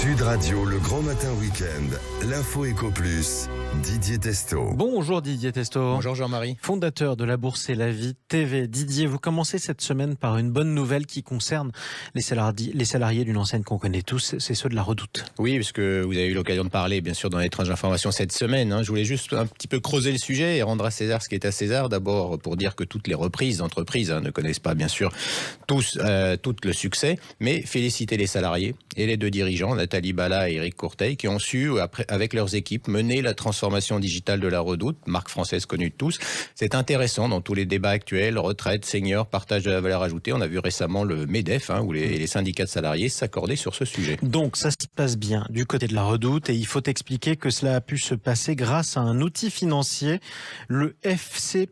Sud Radio, le grand matin week-end. L'info Éco Plus, Didier Testo. Bonjour Didier Testo. Bonjour Jean-Marie. Fondateur de La Bourse et la Vie TV. Didier, vous commencez cette semaine par une bonne nouvelle qui concerne les salariés d'une enseigne qu'on connaît tous, c'est ceux de la Redoute. Oui, parce que vous avez eu l'occasion de parler, bien sûr, dans les tranches d'information cette semaine. Je voulais juste un petit peu creuser le sujet et rendre à César ce qui est à César. D'abord, pour dire que toutes les reprises d'entreprises ne connaissent pas, bien sûr, tous tout le succès, mais féliciter les salariés et les deux dirigeants, Nathalie Bala et Éric Courteil, qui ont su, avec leurs équipes, mener la transformation digitale de la Redoute, marque française connue de tous. C'est intéressant dans tous les débats actuels, retraite, seniors, partage de la valeur ajoutée. On a vu récemment le MEDEF, où les syndicats de salariés s'accordaient sur ce sujet. Donc ça se passe bien du côté de la Redoute et il faut expliquer que cela a pu se passer grâce à un outil financier, le FCPE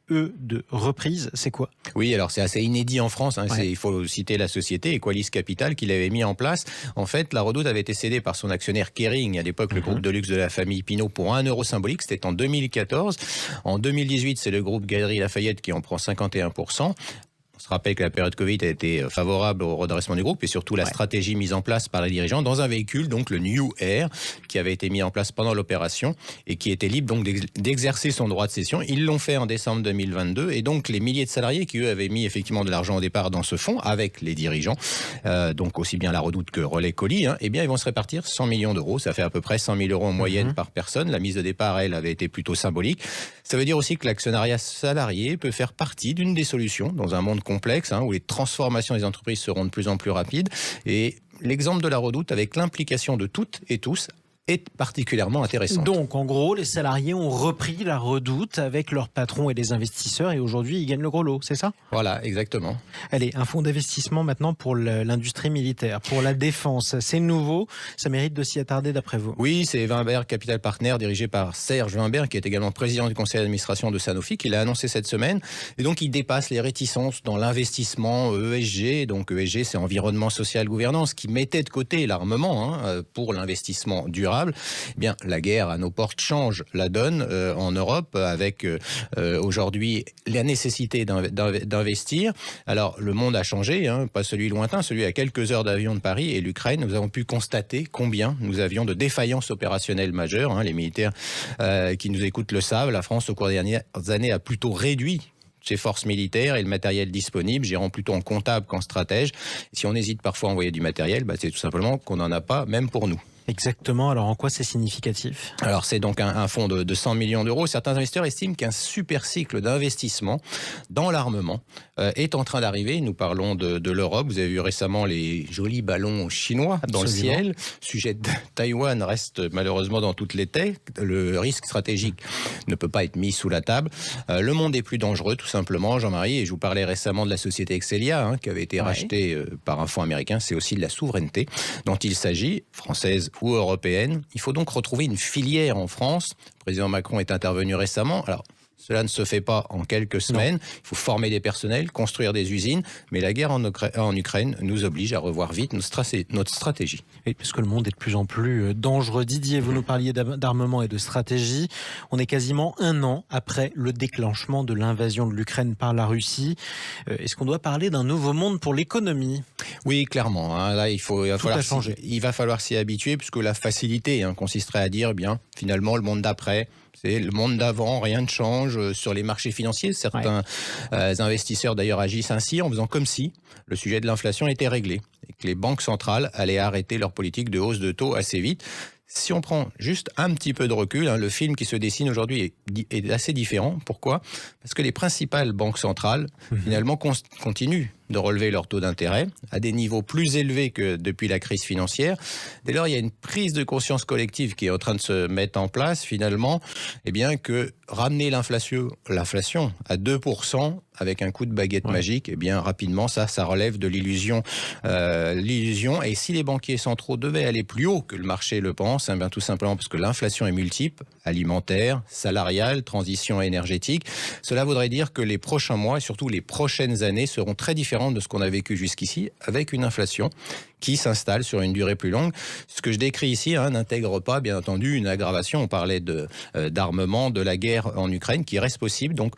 de reprise. C'est quoi ? Oui, alors c'est assez inédit en France. Il faut citer la société Equalis Capital qui l'avait mis en place. En fait, la Redoute avait été cédée par son actionnaire Kering, à l'époque le groupe de luxe de la famille Pinault, pour 1 euro symbolique. C'était en 2014. En 2018, c'est le groupe Galeries Lafayette qui en prend 51%. On se rappelle que la période Covid a été favorable au redressement du groupe et surtout la stratégie mise en place par les dirigeants dans un véhicule, donc le New Air, qui avait été mis en place pendant l'opération et qui était libre donc d'exercer son droit de cession. Ils l'ont fait en décembre 2022 et donc les milliers de salariés qui eux avaient mis effectivement de l'argent au départ dans ce fonds avec les dirigeants, donc aussi bien la Redoute que Relais Colis, eh bien ils vont se répartir 100 millions d'euros. Ça fait à peu près 100 000 euros en moyenne par personne. La mise de départ, elle, avait été plutôt symbolique. Ça veut dire aussi que l'actionnariat salarié peut faire partie d'une des solutions dans un monde complexe, où les transformations des entreprises seront de plus en plus rapides. Et l'exemple de la Redoute, avec l'implication de toutes et tous, est particulièrement intéressant. Donc, en gros, les salariés ont repris la Redoute avec leurs patrons et les investisseurs et aujourd'hui, ils gagnent le gros lot, c'est ça ? Voilà, exactement. Allez, un fonds d'investissement maintenant pour l'industrie militaire, pour la défense. C'est nouveau, ça mérite de s'y attarder d'après vous. Oui, c'est Wimberg Capital Partner, dirigé par Serge Wimberg, qui est également président du conseil d'administration de Sanofi, qui l'a annoncé cette semaine. Et donc, il dépasse les réticences dans l'investissement ESG. Donc, ESG, c'est environnement, social, gouvernance, qui mettait de côté l'armement pour l'investissement durable. Eh bien, la guerre à nos portes change la donne en Europe avec aujourd'hui la nécessité d'investir. Alors, le monde a changé, pas celui lointain, celui à quelques heures d'avion de Paris et l'Ukraine. Nous avons pu constater combien nous avions de défaillances opérationnelles majeures. Les militaires qui nous écoutent le savent. La France, au cours des dernières années, a plutôt réduit ses forces militaires et le matériel disponible, gérant plutôt en comptable qu'en stratège. Si on hésite parfois à envoyer du matériel, c'est tout simplement qu'on n'en a pas, même pour nous. Exactement. Alors, en quoi c'est significatif ? Alors, c'est donc un fonds de 100 millions d'euros. Certains investisseurs estiment qu'un super cycle d'investissement dans l'armement est en train d'arriver. Nous parlons de l'Europe. Vous avez vu récemment les jolis ballons chinois dans le ciel. Le sujet de Taïwan reste malheureusement dans toutes les têtes. Le risque stratégique ne peut pas être mis sous la table. Le monde est plus dangereux, tout simplement, Jean-Marie. Et je vous parlais récemment de la société Excelia, qui avait été rachetée par un fonds américain. C'est aussi de la souveraineté dont il s'agit, française ou européenne. Il faut donc retrouver une filière en France. Le président Macron est intervenu récemment. Alors, cela ne se fait pas en quelques semaines. Non. Il faut former des personnels, construire des usines. Mais la guerre en Ukraine nous oblige à revoir vite notre stratégie. Oui, puisque le monde est de plus en plus dangereux. Didier, vous nous parliez d'armement et de stratégie. On est quasiment 1 an après le déclenchement de l'invasion de l'Ukraine par la Russie. Est-ce qu'on doit parler d'un nouveau monde pour l'économie ? Oui, clairement. Là, il va falloir s'y habituer, puisque la facilité consisterait à dire, finalement, le monde d'après, c'est le monde d'avant, rien ne change sur les marchés financiers. Certains investisseurs d'ailleurs agissent ainsi en faisant comme si le sujet de l'inflation était réglé et que les banques centrales allaient arrêter leur politique de hausse de taux assez vite. Si on prend juste un petit peu de recul, le film qui se dessine aujourd'hui est assez différent. Pourquoi ? Parce que les principales banques centrales, finalement, continuent de relever leur taux d'intérêt à des niveaux plus élevés que depuis la crise financière. Dès lors, il y a une prise de conscience collective qui est en train de se mettre en place, finalement, que ramener l'inflation à 2% avec un coup de baguette magique, rapidement, ça relève de l'illusion. Et si les banquiers centraux devaient aller plus haut que le marché le pense, tout simplement parce que l'inflation est multiple, alimentaire, salariale, transition énergétique, cela voudrait dire que les prochains mois et surtout les prochaines années seront très différents de ce qu'on a vécu jusqu'ici, avec une inflation qui s'installe sur une durée plus longue. Ce que je décris ici n'intègre pas, bien entendu, une aggravation. On parlait d'armement, de la guerre en Ukraine, qui reste possible. Donc,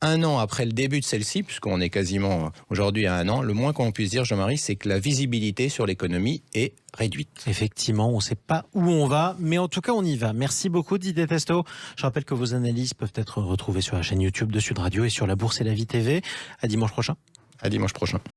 un an après le début de celle-ci, puisqu'on est quasiment aujourd'hui à un an, le moins qu'on puisse dire, Jean-Marie, c'est que la visibilité sur l'économie est réduite. Effectivement, on ne sait pas où on va, mais en tout cas, on y va. Merci beaucoup, Didier Testo. Je rappelle que vos analyses peuvent être retrouvées sur la chaîne YouTube de Sud Radio et sur la Bourse et la Vie TV. À dimanche prochain. À dimanche prochain.